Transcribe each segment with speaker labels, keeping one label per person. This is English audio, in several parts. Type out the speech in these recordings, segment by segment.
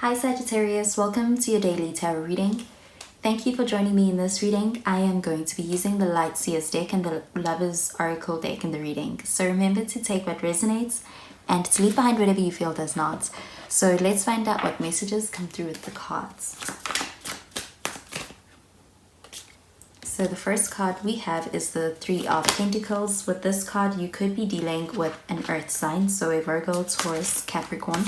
Speaker 1: Hi Sagittarius, welcome to your daily tarot reading. Thank you for joining me in this reading. I am going to be using the Light Seers deck and the Lovers Oracle deck in the reading. So remember to take what resonates and to leave behind whatever you feel does not. So let's find out what messages come through with the cards. So the first card we have is the Three of Pentacles. With this card, you could be dealing with an earth sign, so a Virgo, Taurus, Capricorn.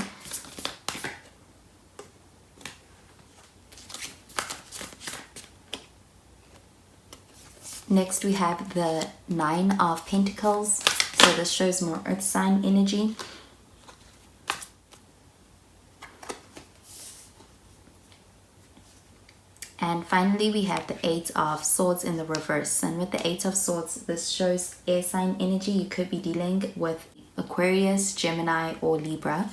Speaker 1: Next, we have the Nine of Pentacles. So this shows more earth sign energy. And finally, we have the Eight of Swords in the reverse. And with the Eight of Swords, this shows air sign energy. You could be dealing with Aquarius, Gemini, or Libra.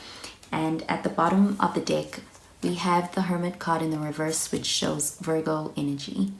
Speaker 1: And at the bottom of the deck, we have the Hermit card in the reverse, which shows Virgo energy.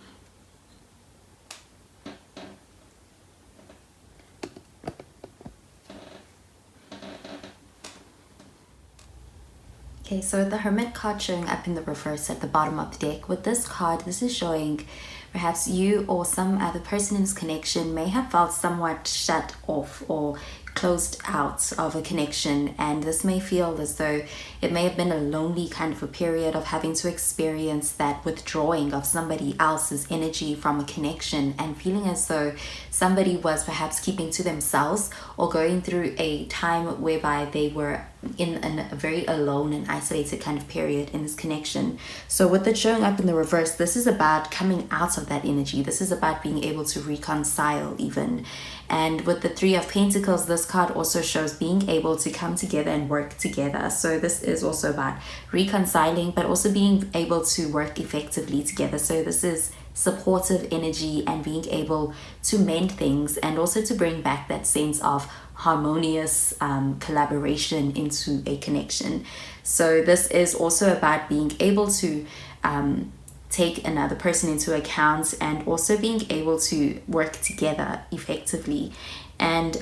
Speaker 1: Okay, so the Hermit card showing up in the reverse at the bottom of the deck. With this card, this is showing perhaps you or some other person in this connection may have felt somewhat shut off or closed out of a connection, and this may feel as though it may have been a lonely kind of a period of having to experience that withdrawing of somebody else's energy from a connection and feeling as though somebody was perhaps keeping to themselves or going through a time whereby they were in a very alone and isolated kind of period in this connection. So with it showing up in the reverse, this is about coming out of that energy. This is about being able to reconcile even. And with the Three of Pentacles, this card also shows being able to come together and work together. So this is also about reconciling, but also being able to work effectively together. So this is supportive energy and being able to mend things and also to bring back that sense of harmonious collaboration into a connection. So this is also about being able to take another person into account and also being able to work together effectively. And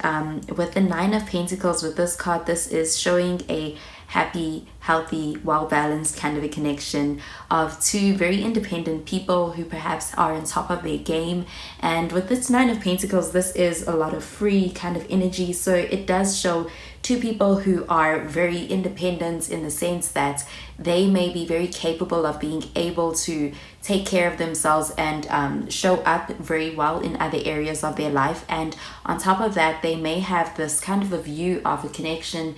Speaker 1: with the Nine of Pentacles, with this card, this is showing a happy, healthy, well-balanced kind of a connection of two very independent people who perhaps are on top of their game. And with this Nine of Pentacles, this is a lot of free kind of energy. So it does show two people who are very independent in the sense that they may be very capable of being able to take care of themselves and show up very well in other areas of their life. And on top of that, they may have this kind of a view of a connection.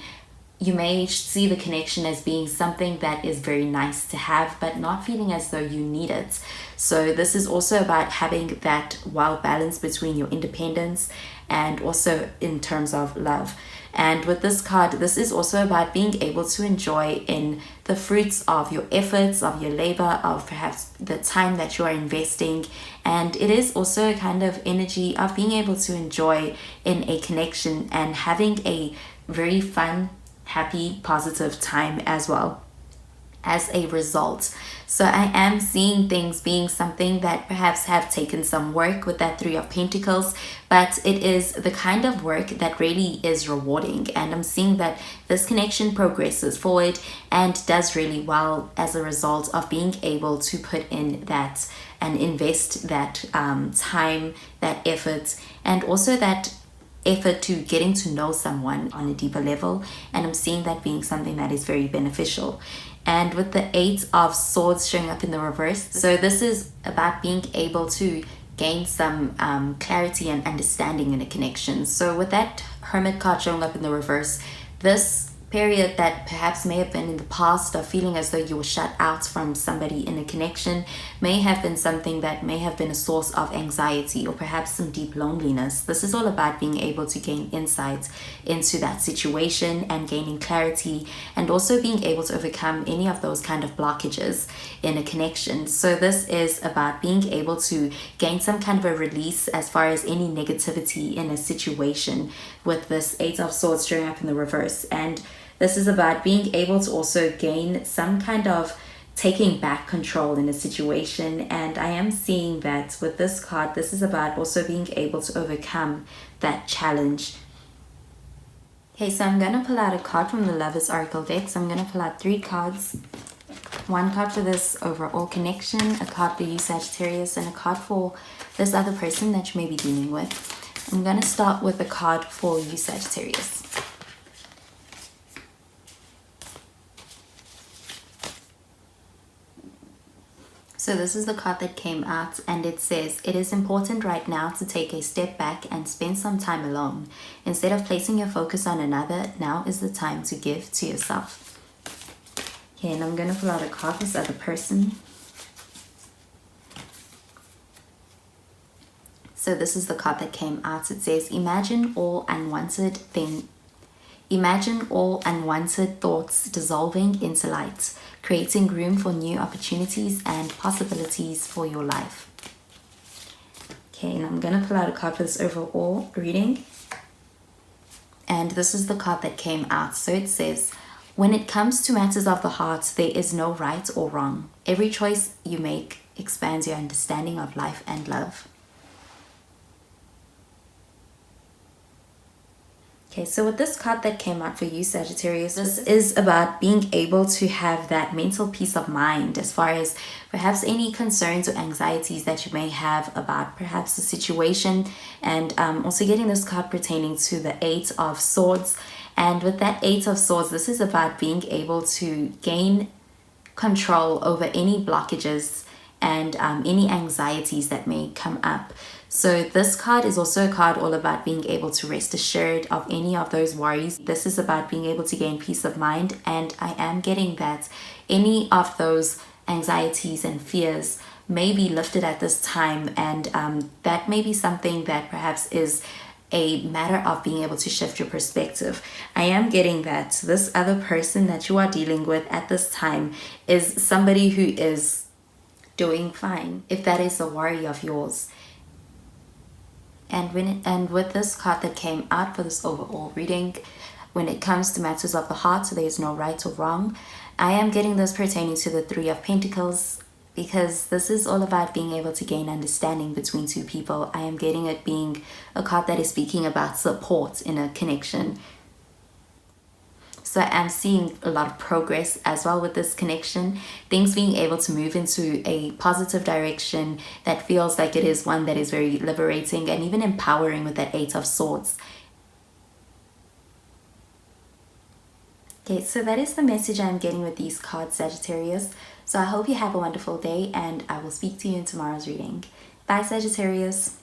Speaker 1: You may see the connection as being something that is very nice to have, but not feeling as though you need it. So this is also about having that well balance between your independence and also in terms of love. And with this card, this is also about being able to enjoy in the fruits of your efforts, of your labor, of perhaps the time that you are investing. And it is also a kind of energy of being able to enjoy in a connection and having a very fun, happy, positive time as well as a result. So I am seeing things being something that perhaps have taken some work with that Three of Pentacles, but it is the kind of work that really is rewarding. And I'm seeing that this connection progresses forward and does really well as a result of being able to put in that and invest that time, that effort, and also that effort to getting to know someone on a deeper level. And I'm seeing that being something that is very beneficial. And with the Eight of Swords showing up in the reverse, so this is about being able to gain some clarity and understanding in a connection. So with that Hermit card showing up in the reverse, this period that perhaps may have been in the past of feeling as though you were shut out from somebody in a connection may have been something that may have been a source of anxiety or perhaps some deep loneliness. This is all about being able to gain insight into that situation and gaining clarity and also being able to overcome any of those kind of blockages in a connection. So this is about being able to gain some kind of a release as far as any negativity in a situation with this Eight of Swords showing up in the reverse. And this is about being able to also gain some kind of taking back control in a situation. And I am seeing that with this card, this is about also being able to overcome that challenge. Okay, so I'm going to pull out a card from the Lovers Oracle deck. So I'm going to pull out 3 cards One card for this overall connection, a card for you, Sagittarius, and a card for this other person that you may be dealing with. I'm going to start with the card for you, Sagittarius. So this is the card that came out, and it says, it is important right now to take a step back and spend some time alone. Instead of placing your focus on another, now is the time to give to yourself. Okay, and I'm going to pull out a card for this other person. So this is the card that came out. It says, imagine all unwanted thoughts dissolving into light, creating room for new opportunities and possibilities for your life. Okay, and I'm going to pull out a card for this overall reading. And this is the card that came out. So it says, when it comes to matters of the heart, there is no right or wrong. Every choice you make expands your understanding of life and love. Okay, so with this card that came out for you, Sagittarius, this is about being able to have that mental peace of mind as far as perhaps any concerns or anxieties that you may have about perhaps the situation, and also getting this card pertaining to the Eight of Swords. And with that Eight of Swords, this is about being able to gain control over any blockages and any anxieties that may come up. So this card is also a card all about being able to rest assured of any of those worries. This is about being able to gain peace of mind, and I am getting that any of those anxieties and fears may be lifted at this time, and that may be something that perhaps is a matter of being able to shift your perspective. I am getting that this other person that you are dealing with at this time is somebody who is doing fine, if that is a worry of yours. And with this card that came out for this overall reading, when it comes to matters of the heart, there is no right or wrong. I am getting this pertaining to the Three of Pentacles, because this is all about being able to gain understanding between two people. I am getting it being a card that is speaking about support in a connection. So I am seeing a lot of progress as well with this connection. Things being able to move into a positive direction that feels like it is one that is very liberating and even empowering with that Eight of Swords. Okay, so that is the message I'm getting with these cards, Sagittarius. So I hope you have a wonderful day, and I will speak to you in tomorrow's reading. Bye, Sagittarius.